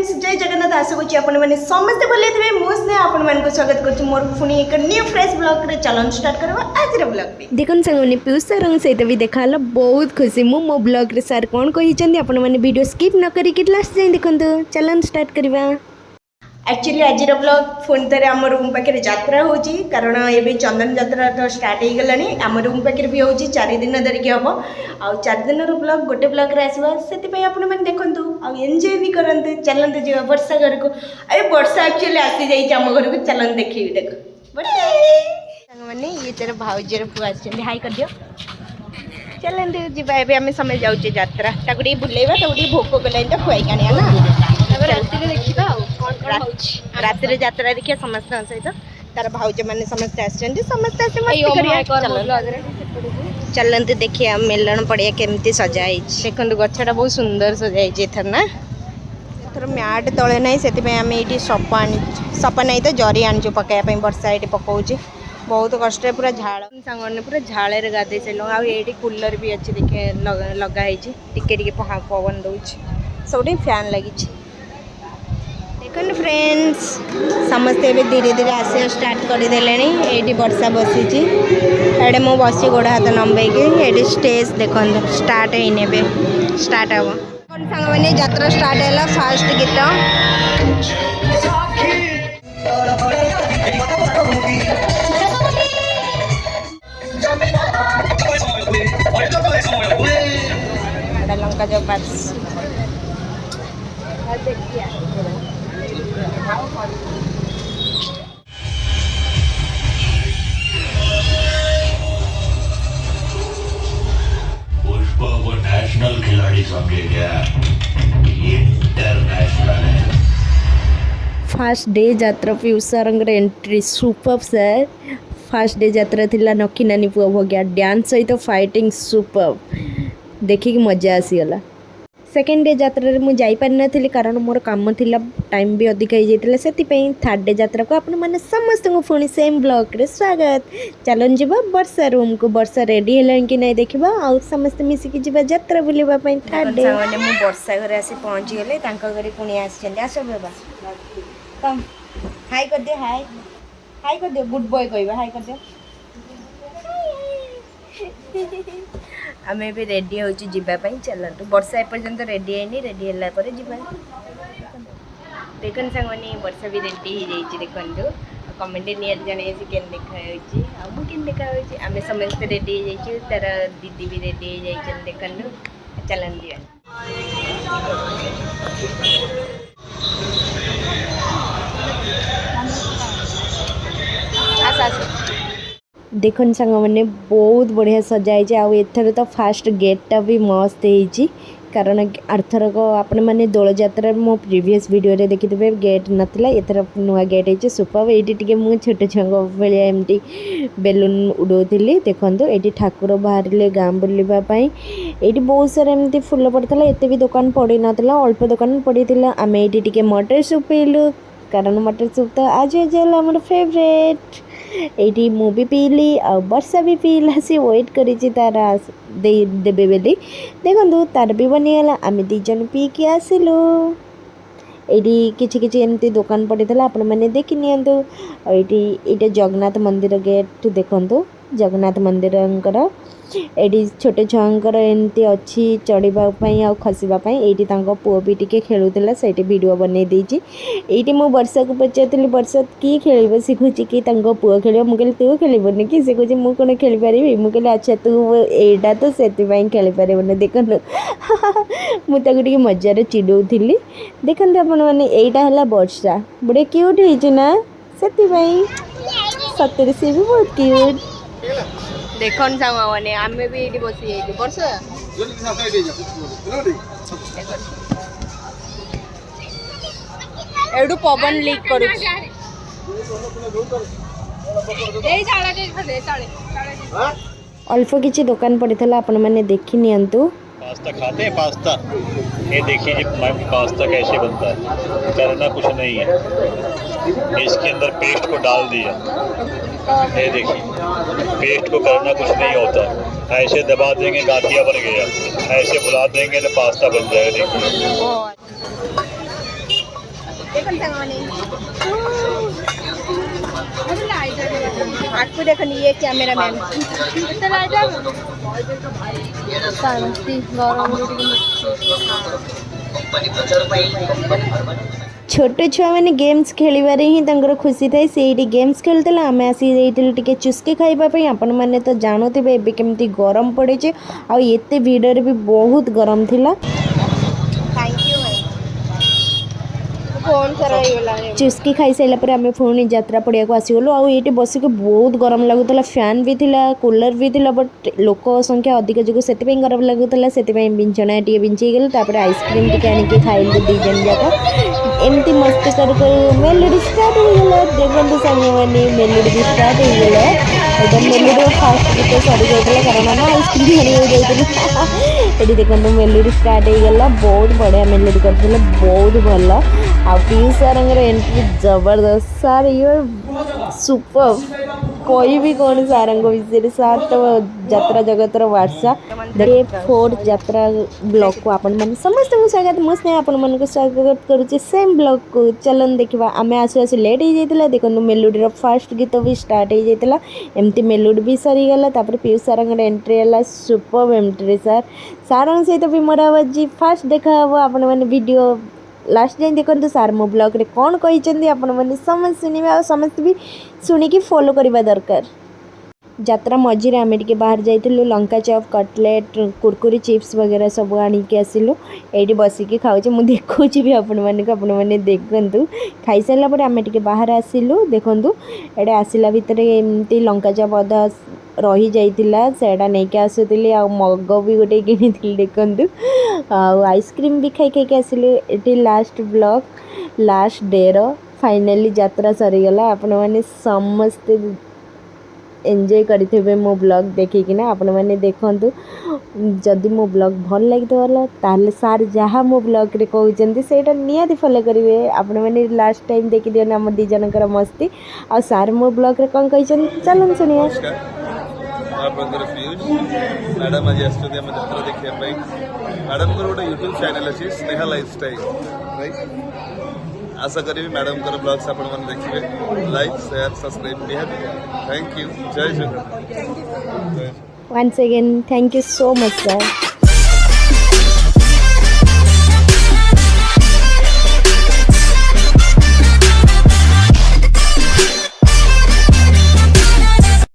Friends जय जगन्नाथ आशा करूँ आपण मैंने समस्ते भले थे मुझे आपण मान स्वागत कर मोर पुणी एक न्यू फ्रेश ब्लॉग रे चलन स्टार्ट करवा आज रे ब्लॉग रे देखन संगने पीयूष सर सहित भी देखाला बहुत खुशी मो ब्लॉग रे सर कोन कहि आपण मैंने वीडियो स्किप न करी कि लास्ट जाई देखंतु चलन स्टार्ट करवा। एक्चुअली आज ब्लॉग फोन थे आम रूम पाखे यात्रा होची कारण ये चंदन यात्रा तो स्टार्ट हो गलानी आम रूम पाखे भी होची 4 दिन धरिकी हम आ 4 दिन ब्लॉग गोटे ब्लॉग रे आसवा से आपण मैंने देखंतु आ एंजॉय भी करंतु चलंतु जीवा वर्षा घर को अरे वर्षा एक्चुअली आसी जाई आम घर को चलन देखी देख वर्षा संग माने ये तेरे भाउजर पु आछन हाय कर दियो चलंतु जीवा एबे हम समय जाउचे यात्रा ताकुडी बुलेबा ताकुडी भोक गलाइन त खुआई कानिया ना राति देखिबा रात यात्रा देखिए समस्त सहित तार भाउज मैंने समस्ते समस्ते चलते देखिए मेलन पड़िया केमती सजाई देखो गछटा बहुत सुंदर सजाई एथर ना एथर मैट तले ना से ये सपा नहीं तो जरी आनी पकड़ वर्षा ये पकाऊे बहुत कष्ट पूरा झाड़ सांग पूरा झाड़े गाधे सारे आठी कूलर भी अच्छे देखिए लगाई टिके पवन दौर सब फैन लगी देखो फ्रेंड्स समस्ते भी धीरे धीरे आसिया स्टार्ट करदे ये वर्षा बसी एडे मो बसी गोड़ हाथ नंबेकी ये स्टेज देखो स्टार्ट है स्टार्ट हम सांग मैंने यात्रा स्टार्ट है फास्ट गीत लंका जो पास पुष्पा को नेशनल खिलाड़ी समझे क्या इंटरनेशनल है। फास्ट डे यात्रा Piyush sir entry super sir fast day यात्रा थिला नखी नानी पुआ भगिया डांस सहित फाइटिंग सुपर देखिक मजा आसीगला। सेकेंड डे यात्रा मुझे जापारी नी कारण मोर काम थिला टाइम भी अधिक हो जाता से थर्ड डे यात्रा को आपण मैंने समस्त को पुणी सेम ब्लॉग रे स्वागत चलन जीवा वर्षा रूम को वर्षा रेडी है कि नहीं देखा आउ समस्त मिसिकी जीवा यात्रा बुलावाई थर्ड डे मैंने वर्षा घर आसी पहुँची गले घर पुणी आस बाबा कम हाय कर दियो हाय कर दियो गुड बॉय कहवा हाय कर दियो आम भी रेडी हो जावाई चलतु वर्षा एपर्यंत रेडी है रेडी है देखन सांग मैंने वर्षा भी रेडी हो जाइए देखो कमेंट नियर जन के देखा मुझे देखा आम समस्त रेडी हो जाइए तार दीदी भी रेडी हो जाइए देखन चलन दिया देखन सांग मैंने बहुत बढ़िया सजाई आथर तो फास्ट गेटा भी मस्त हो कारण आरथरक आपण मैंने दोल यात्रा मो प्रीवियस वीडियो रे देखिथे गेट नथिला एथर नुआ गेट है सुपर ये टिके मु छोट छंग भलिया एमटी बेलून उड़ौली देखंतु एटी ठाकुर बाहर गाँ बुलवा ये बहुत सारा एमती फुल पड़ता एत भी दुकान पड़ी नाला अल्प दुकान पड़ी आम ये टिके मटर सूप पीलु कारण मटर सूप तो आज यूजुअल आम फेवरेट ये मुझे पीली आ वर्षा भी पीला सी वेट करी तार देवे बोली देखो तार भी बनीगला आम दीजन पी कि आसिलु ये किछि एमती दुकान पड़ी आपण मैंने देखी नियंतु ये जगन्नाथ मंदिर गेट देखंतु जगन्नाथ मंदिर ये छोट छुआंकर एमती अच्छी चढ़ाई आ खसवाई ये पुओ भी टिके खेलुला से वीडियो बनई देती ये मु वर्षा को पचारि वर्षा किए खेल शिखुची कि पुओ खेल मुझे तू खेलबनी कि से कहे मुझे कौन खेल पारि मुझे अच्छा तू एटा तो से खेल पारन देख मुझे मजार चिड़ौली देखते आपण मैंने यहाँ है वर्षा बड़े क्यूट होना से सतरे सी भी बहुत क्यूट देखन सांग मैंने आम भी ये बसी वर्षा एडू पवन लीक कर अल्प किसी दुकान पड़ी आपण मैंने देखी नियंतु पास्ता खाते हैं पास्ता ये देखिए जी पास्ता कैसे बनता है करना कुछ नहीं है इसके अंदर पेस्ट को डाल दिया ये देखिए पेस्ट को करना कुछ नहीं होता ऐसे दबा देंगे गाठिया बन गया ऐसे बुला देंगे तो पास्ता बन जाएगा देखिए देखन सांगवानी आपको देखनी ये कैमरा मैन शांति गरम छोट छुआ मैंने गेम्स खेलिबारे ही तंकर खुशी थाए से गेम्स खेलते आम आसी टे चुस्की खाइबापी आपण मैंने तो जानते एबे केमती गरम पड़े आ एते भिड़ भी बहुत गरम थिला चुस्की खाई सारा पर आम पुणी यात्रा पड़िया को आसीगलु आ ये बसिक बहुत गरम लगुला फैन भी थिला कूलर भी थिला बट लोक संख्या अधिक जो से गरम लगुला से बिंछना टे बिंचीगलु तापर आइसक्रीम टे आनिक खाइलु दी जन जाक एमती मस्ती कर मेलोडी स्टार्ट हो गला देखते सांग मैंने मेलोडी भी स्टार्ट हो गला एकदम मेलोडी फास्ट गीत सरी जाता कारण आम आइसक्रीम खाने जाइए ये देखते मेलोडी स्टार्ट हो गला बहुत बढ़िया मेलोडी कर बहुत भल आ पीयूष सर एंट्री जबरदस्त सार यूर सुपर कोई भी कौन सार विषय सार तो यात्रा जगतर वार्षा डे 4 यात्रा ब्लॉग को आपण मैंने समस्त को स्वागत मुझे आपण मन को स्वागत करुचे सेम ब्लॉग को चलन देखा आम आसु आसु लेट हो जाता देखो मेलोडी फास्ट गीत भी स्टार्ट हो जाता एमती मेलोडी भी सरीगला पीयूष सर एंट्री है सुपर एंट्री सार सार सहित भी मोर बाजी फास्ट देखा आपण मैंने वीडियो लास्ट जाए देखते सार मो ब्लॉग रे कौन कहते आपण मैंने समस्त सुनिबे और समस्त भी शुणिकी फॉलो करवा दरकार यात्रा मझीरे आम टे बाहर जाइलु लंका चॉप कटलेट कुरकुरी चिप्स वगैरह सब आनिक आसिलु ये बसिकी खाऊे मुझे देखुची भी आपण मैंने देखु खाई सारा पर आम टे बाहर आसिलु देखु एडे आसला भितर एमती लंका चॉप अधा रही जाइतिला सेडा नहीं आसुली आ मग भी गोटे किनी देखु आइसक्रीम भी खाई खाई आसिलु ये लास्ट ब्लॉग लास्ट डे रो फाइनली यात्रा सरीगला आपण मैंने समस्ते एंजॉय करेंगे मो ब्लॉग देखिकिना आपण मैंने देखु जदि मो ब्लॉग भल लगी ताले सार जहाँ मो ब्लॉग रे कहते से निहाती फॉलो करेंगे आपण मैंने लास्ट टाइम देखी दिया आम दी जनकर मस्ती आ सार मो ब्लॉग रे कौन कहते चलन सुनिया मैडम आज आसुँच आम यात्रा देखा मैडम को गोटे यूट्यूब चैनल अच्छी स्नेहा लाइफस्टाइल राइट आशा करी मैडम को ब्लॉग्स आप देखिए लाइक शेयर सब्सक्राइब निहाती थैंक यू जय Jagannath once again thank you so much sir